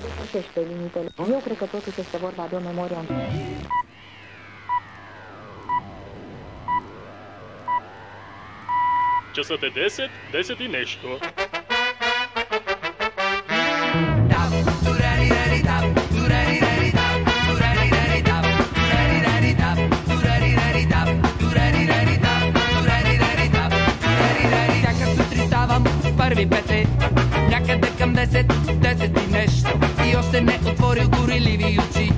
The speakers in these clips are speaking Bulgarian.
Depășește limitele. Eu cred că totuși este vorba de o memorie antică. Часът е 10, 10 и нещо. Всяка сутрин ставам с първи пете, някъде към 10, 10 и нещо. И още не отворил гореливи очи.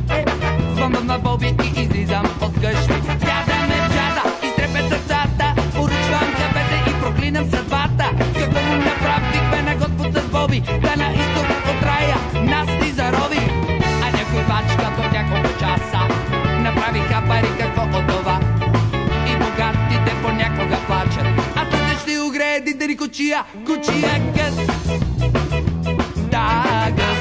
Звънвам на Боби и излизам от къщи. Сядаме в джаза, изтрепят сърцата, поручвам кафете и проклинам съдбата. Какво му направихме на Господ с Боби, да на изток от рая нас ни зарови. А някой бачка до няколко часа направиха пари, какво от това. И богатите понякога плачат, а тъде ще огрее дидери кучия, кучия гъс. Да, гъс.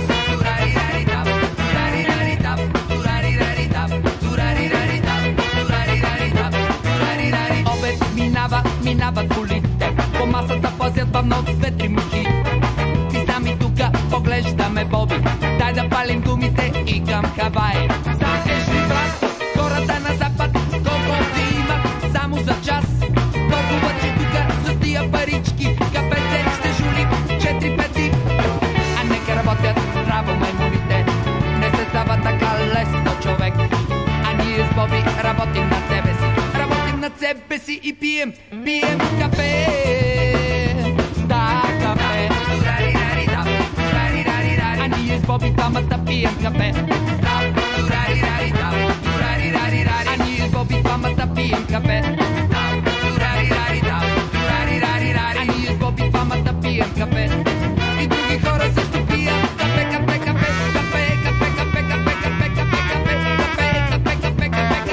Минават колите, по масата пазят бавно две-три мухи. И сами тука поглеждаме Боби, дай да палим гумите и към Хавай. Знаеш ли, брат, хората на запад колко си имат само за час? Толкова, че тука за тия парички кафете ще жули 4 пети. А нека работят здраво маймуните, не се става така лесно човек. А ние с Боби работим над себе си, над себе си и пием кафе. Да, кафе. А ние с Боби двамата пием кафе. А ние с Боби двамата пием кафе. А ние с Боби двамата пием кафе. И други хора също пият кафе, кафе, кафе, кафе, кафе, кафе, кафе, кафе, кафе, кафе, кафе, кафе, кафе,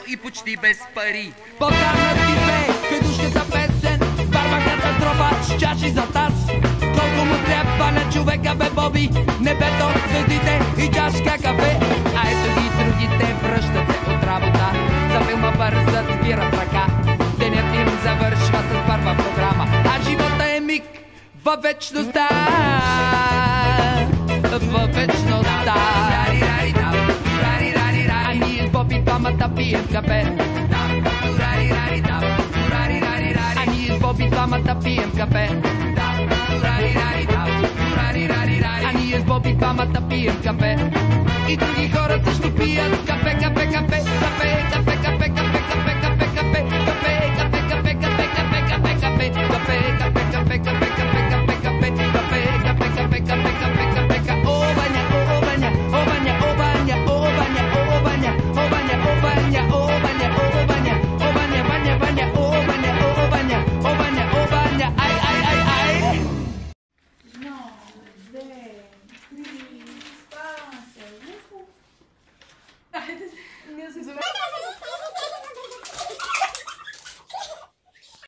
и почти без пари. По-карна ти бе, педушката песен, барбаката тропа с чаши за таз. Колко му трябва на човека бе Боби, небето, звездите и чашка кафе. А ето ги другите връщат се от работа, за филма бързат, спират ръка. Денят им завършва с първа програма, а живота е миг във вечността. Във вечността. А ние с Боби двамата пием кафе. А ние с Боби двамата пием кафе. А ние с Боби двамата пием кафе. И други